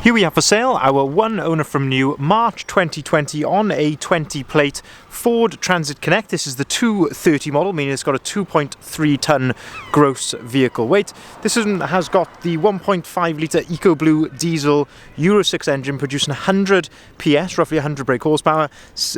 Here we have for sale our one owner from new March 2020 on a 20 plate Ford Transit Connect. This is the 230 model, meaning it's got a 2.3 ton gross vehicle weight. This one has got the 1.5 litre EcoBlue diesel Euro 6 engine producing 100 PS, roughly 100 brake horsepower,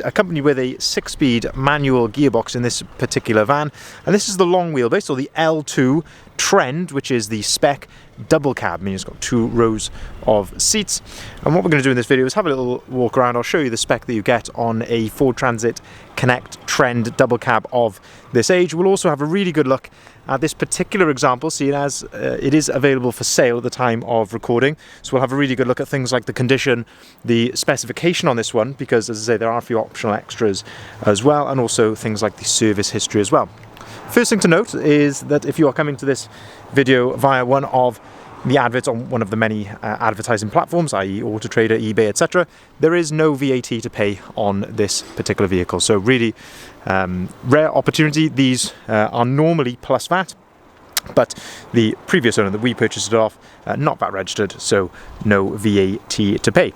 accompanied with a 6-speed manual gearbox in this particular van. And this is the long wheelbase, or the L2 Trend, which is the spec double cab, meaning it's got 2 rows of seats. And what we're going to do in this video is have a little walk around. I'll show you the spec that you get on a Ford Transit Connect Trend double cab of this age. We'll also have a really good look at this particular example, seeing as it is available for sale at the time of recording. So we'll have a really good look at things like the condition, the specification on this one, because as I say, there are a few optional extras as well, and also things like the service history as well. First thing to note is that if you are coming to this video via one of the adverts on one of the many advertising platforms, i.e. Autotrader, eBay, etc., there is no VAT to pay on this particular vehicle. So really rare opportunity. These are normally plus VAT, but the previous owner that we purchased it off, not VAT registered, so no VAT to pay.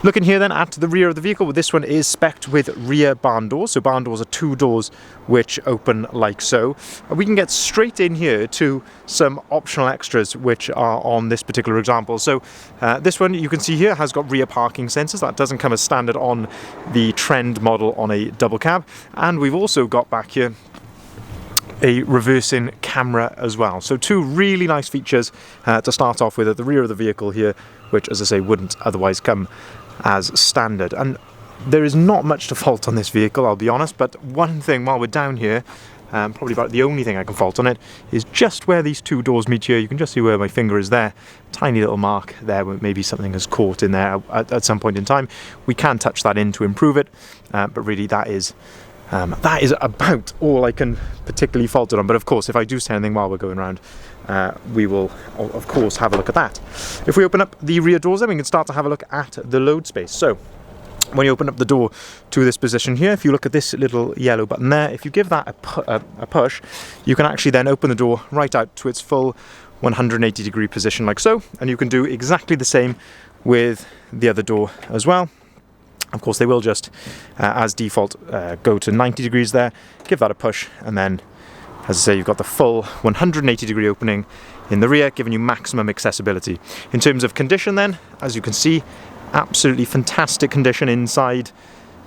Looking here then at the rear of the vehicle, this one is spec'd with rear barn doors. So barn doors are 2 doors which open like so. We can get straight in here to some optional extras which are on this particular example. So this one you can see here has got rear parking sensors. That doesn't come as standard on the Trend model on a double cab. And we've also got back here a reversing camera as well. So 2 really nice features to start off with at the rear of the vehicle here, which, as I say, wouldn't otherwise come as standard. And there is not much to fault on this vehicle, I'll be honest, but one thing while we're down here, probably about the only thing I can fault on it, is just where these 2 doors meet here. You can just see where my finger is there, tiny little mark there where maybe something has caught in there at some point in time. We can touch that in to improve it, but really that is about all I can particularly fault it on. But of course, if I do say anything while we're going around, we will of course have a look at that. If we open up the rear doors, then we can start to have a look at the load space. So when you open up the door to this position here, if you look at this little yellow button there, if you give that a push, you can actually then open the door right out to its full 180-degree position like so, and you can do exactly the same with the other door as well. Of course, they will just, as default, go to 90 degrees there, give that a push, and then, as I say, you've got the full 180-degree opening in the rear, giving you maximum accessibility. In terms of condition then, as you can see, absolutely fantastic condition inside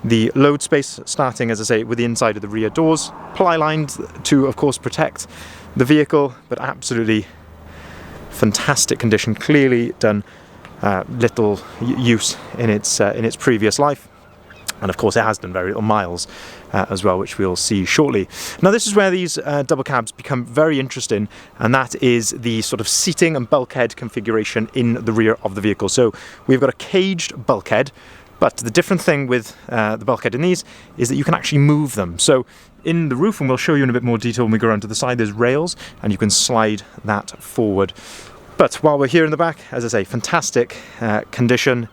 the load space, starting, as I say, with the inside of the rear doors, ply lined to, of course, protect the vehicle, but absolutely fantastic condition, clearly done little use in its previous life, and of course it has done very little miles as well, which we'll see shortly. Now this is where these double cabs become very interesting, and that is the sort of seating and bulkhead configuration in the rear of the vehicle. So we've got a caged bulkhead, but the different thing with the bulkhead in these is that you can actually move them. So in the roof, and we'll show you in a bit more detail when we go around to the side, there's rails, and you can slide that forward. But while we're here in the back, as I say, fantastic condition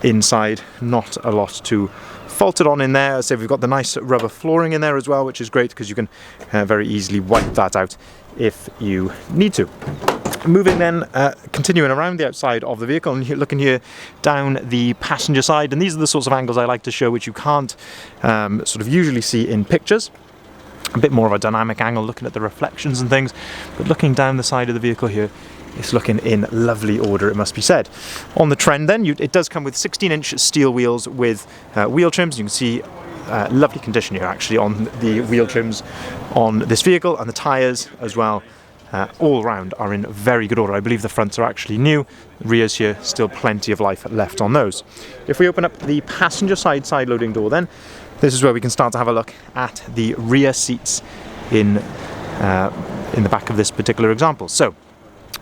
inside, not a lot to fault it on in there. As I say, we've got the nice rubber flooring in there as well, which is great because you can very easily wipe that out if you need to. Moving then, continuing around the outside of the vehicle, and looking here down the passenger side, and these are the sorts of angles I like to show which you can't sort of usually see in pictures. A bit more of a dynamic angle, looking at the reflections and things, but looking down the side of the vehicle here, it's looking in lovely order, it must be said. On the Trend then, it does come with 16-inch steel wheels with wheel trims. You can see lovely condition here actually on the wheel trims on this vehicle, and the tyres as well, all round are in very good order. I believe the fronts are actually new, the rears here, still plenty of life left on those. If we open up the passenger side loading door then, this is where we can start to have a look at the rear seats in the back of this particular example. So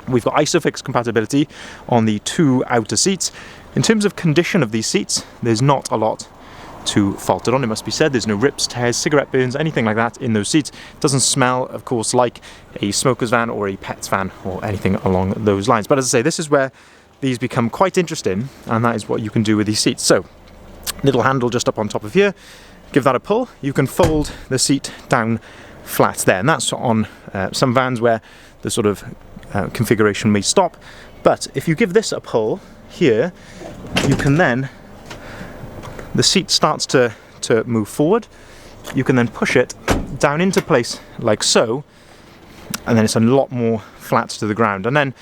we've got ISOFIX compatibility on the 2 outer seats. In terms of condition of these seats, there's not a lot to fault it on, it must be said. There's no rips, tears, cigarette burns, anything like that in those seats. It doesn't smell, of course, like a smoker's van or a pet's van or anything along those lines. But as I say, this is where these become quite interesting, and that is what you can do with these seats. So, little handle just up on top of here. Give that a pull. You can fold the seat down flat there, and that's on some vans where the sort of configuration may stop. But if you give this a pull here, you can then, the seat starts to move forward. You can then push it down into place like so, and then it's a lot more flat to the ground. And then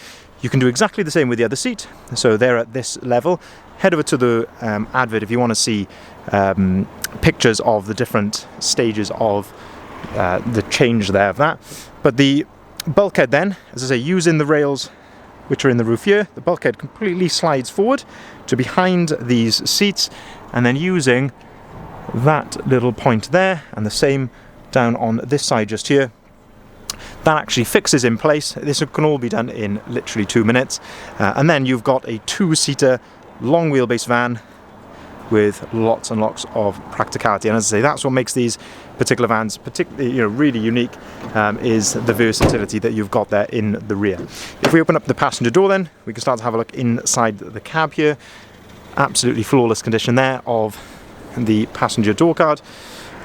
you can do exactly the same with the other seat. So they're at this level. Head over to the advert if you want to see pictures of the different stages of the change there of that. But the bulkhead then, as I say, using the rails which are in the roof here, the bulkhead completely slides forward to behind these seats, and then using that little point there and the same down on this side just here, that actually fixes in place. This can all be done in literally 2 minutes, and then you've got a 2-seater long wheelbase van with lots and lots of practicality. And as I say, that's what makes these particular vans particularly, really unique, is the versatility that you've got there in the rear. If we open up the passenger door then, we can start to have a look inside the cab here. Absolutely flawless condition there of the passenger door card.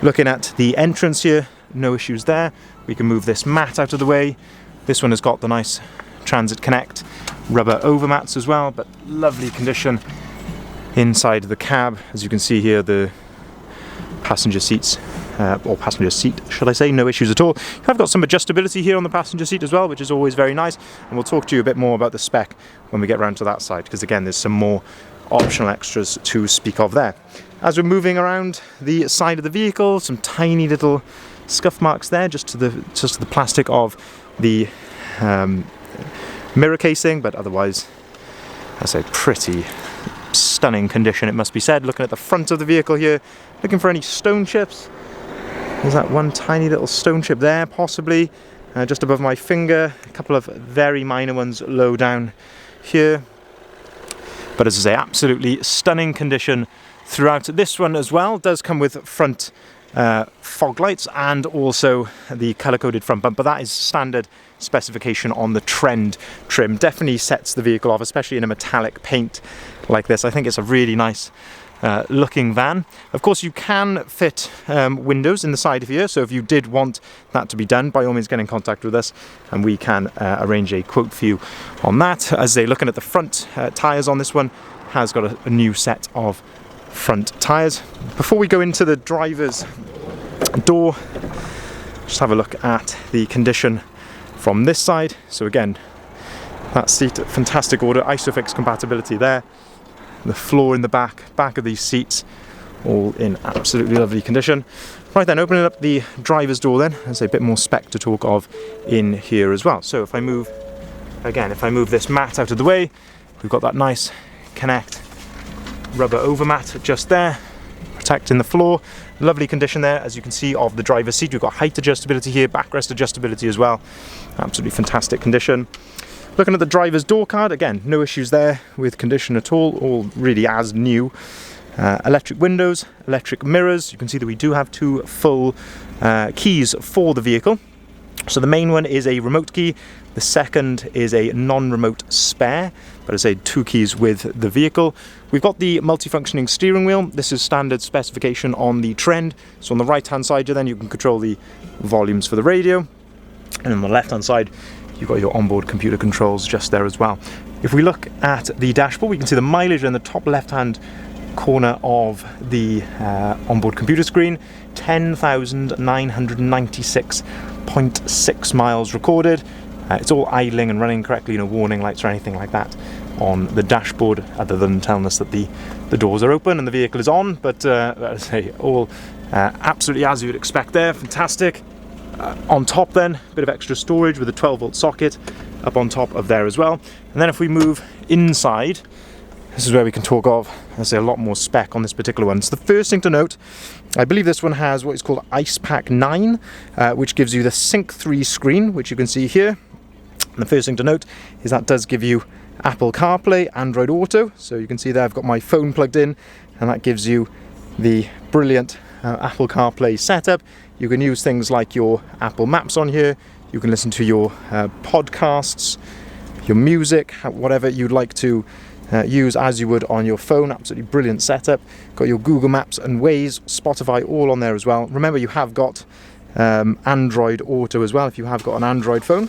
Looking at the entrance here, no issues there. We can move this mat out of the way. This one has got the nice Transit Connect rubber overmats as well, but lovely condition inside the cab. As you can see here, the passenger seats, or passenger seat, should I say, no issues at all. You have got some adjustability here on the passenger seat as well, which is always very nice, and we'll talk to you a bit more about the spec when we get around to that side, because again, there's some more optional extras to speak of there. As we're moving around the side of the vehicle, some tiny little scuff marks there, just to the plastic of the mirror casing, but otherwise, I say, pretty stunning condition, it must be said. Looking at the front of the vehicle here, looking for any stone chips. There's that one tiny little stone chip there, possibly just above my finger. A couple of very minor ones low down here. But as I say, absolutely stunning condition throughout. This one as well does come with front fog lights and also the colour-coded front bumper. That is standard specification on the Trend trim. Definitely sets the vehicle off, especially in a metallic paint like this. I think it's a really nice looking van. Of course, you can fit windows in the side of here, so if you did want that to be done, by all means get in contact with us and we can arrange a quote for you on that. As they're looking at the front tyres on this one, has got a new set of front tyres. Before we go into the driver's door, just have a look at the condition from this side. So again, that seat, fantastic order, ISOFIX compatibility there. The floor in the back of these seats, all in absolutely lovely condition. Right then, opening up the driver's door then, there's a bit more spec to talk of in here as well. So if I move this mat out of the way, we've got that nice Connect rubber overmat just there, protecting the floor. Lovely condition there, as you can see, of the driver's seat. We've got height adjustability here, backrest adjustability as well. Absolutely fantastic condition. Looking at the driver's door card, again, no issues there with condition at all really as new. Electric windows, electric mirrors. You can see that we do have 2 full keys for the vehicle. So the main one is a remote key, the second is a non-remote spare, but as I say, 2 keys with the vehicle. We've got the multifunctioning steering wheel. This is standard specification on the Trend. So on the right hand side then you can control the volumes for the radio, and on the left hand side you've got your onboard computer controls just there as well. If we look at the dashboard, we can see the mileage in the top left hand corner of the onboard computer screen. 10,996.6 miles recorded. It's all idling and running correctly, no warning lights or anything like that on the dashboard, other than telling us that the doors are open and the vehicle is on. But as I say, all absolutely as you would expect there. Fantastic. On top then, a bit of extra storage with a 12-volt socket up on top of there as well. And then if we move inside, this is where we can talk of, I say, a lot more spec on this particular one. So the first thing to note, I believe this one has what is called Ice Pack 9, which gives you the Sync 3 screen, which you can see here. And the first thing to note is that does give you Apple CarPlay, Android Auto. So you can see there I've got my phone plugged in, and that gives you the brilliant Apple CarPlay setup. You can use things like your Apple Maps on here. You can listen to your podcasts, your music, whatever you'd like to use as you would on your phone. Absolutely brilliant setup. Got your Google Maps and Waze, Spotify all on there as well. Remember, you have got Android Auto as well if you have got an Android phone,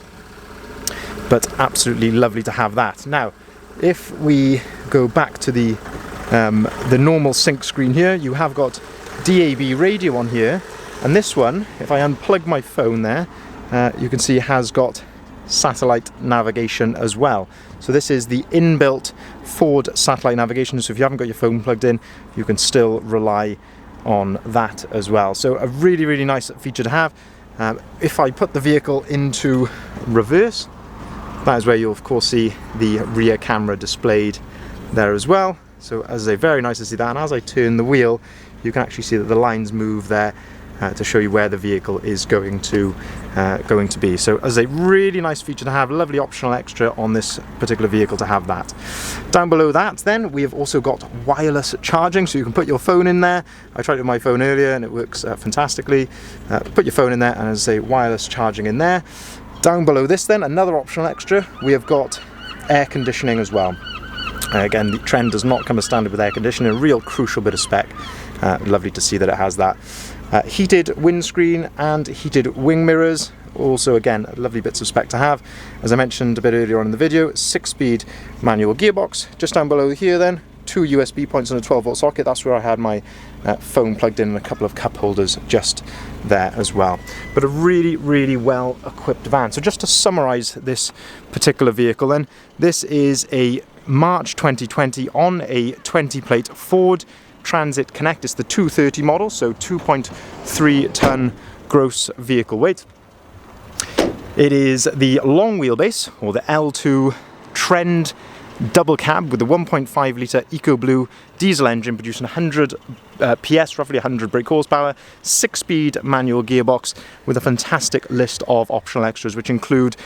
but absolutely lovely to have that. Now, if we go back to the normal sync screen here, you have got DAB radio on here, and this one, if I unplug my phone there, you can see has got satellite navigation as well. So this is the inbuilt Ford satellite navigation, so if you haven't got your phone plugged in, you can still rely on that as well. So a really, really nice feature to have. If I put the vehicle into reverse, that is where you'll of course see the rear camera displayed there as well. So as I say, very nice to see that, and as I turn the wheel, you can actually see that the lines move there to show you where the vehicle is going to be. So as a really nice feature to have, lovely optional extra on this particular vehicle to have that. Down below that then, we have also got wireless charging, so you can put your phone in there. I tried it with my phone earlier and it works fantastically. Put your phone in there, and as I say, wireless charging in there. Down below this then, another optional extra, we have got air conditioning as well. Again, the Trend does not come as standard with air conditioning, a real crucial bit of spec. Lovely to see that it has that. Heated windscreen and heated wing mirrors, also again lovely bits of spec to have. As I mentioned a bit earlier on in the video, 6-speed manual gearbox. Just down below here then, 2 USB points and a 12-volt socket. That's where I had my phone plugged in, and a couple of cup holders just there as well. But a really, really well equipped van. So just to summarize this particular vehicle then, this is a March 2020 on a 20 plate Ford Transit Connect. It's the 230 model, so 2.3 ton gross vehicle weight. It is the long wheelbase, or the L2 Trend double cab with the 1.5 litre EcoBlue diesel engine producing 100 PS, roughly 100 brake horsepower, 6-speed manual gearbox with a fantastic list of optional extras, which include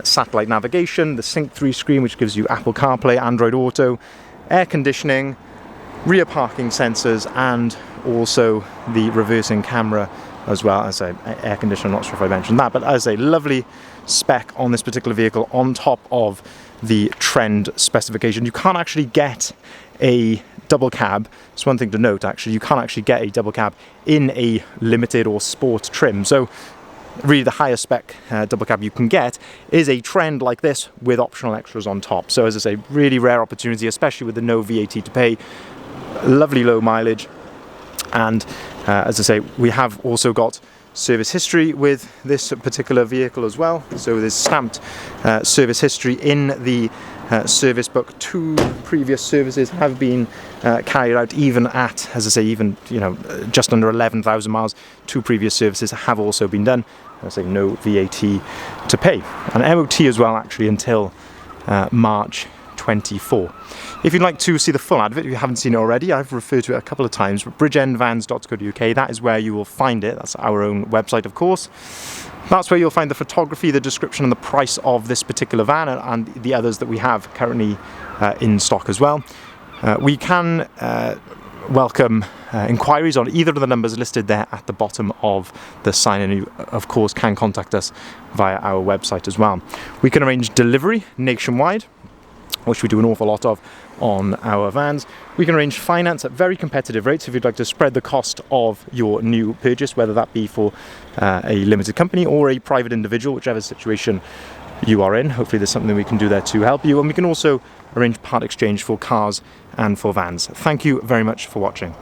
satellite navigation, the Sync 3 screen, which gives you Apple CarPlay, Android Auto, air conditioning, rear parking sensors, and also the reversing camera as well. As a air conditioner, I'm not sure if I mentioned that, but as a lovely spec on this particular vehicle on top of the Trend specification. You can't actually get a double cab. It's one thing to note, actually, you can't actually get a double cab in a limited or sport trim. So really the highest spec double cab you can get is a Trend like this with optional extras on top. So as I say, really rare opportunity, especially with the no VAT to pay. Lovely low mileage, and as I say, we have also got service history with this particular vehicle as well. So there's stamped service history in the service book. 2 previous services have been carried out, even at, as I say, even just under 11,000 miles. 2 previous services have also been done. As I say, no VAT to pay, and MOT as well, actually, until March 24. If you'd like to see the full advert, if you haven't seen it already, I've referred to it a couple of times, but bridgeendvans.co.uk, that is where you will find it. That's our own website, of course. That's where you'll find the photography, the description, and the price of this particular van, and the others that we have currently in stock as well. We can welcome inquiries on either of the numbers listed there at the bottom of the sign, and you of course can contact us via our website as well. We can arrange delivery nationwide, which we do an awful lot of on our vans. We can arrange finance at very competitive rates if you'd like to spread the cost of your new purchase, whether that be for a limited company or a private individual, whichever situation you are in. Hopefully there's something we can do there to help you, and we can also arrange part exchange for cars and for vans. Thank you very much for watching.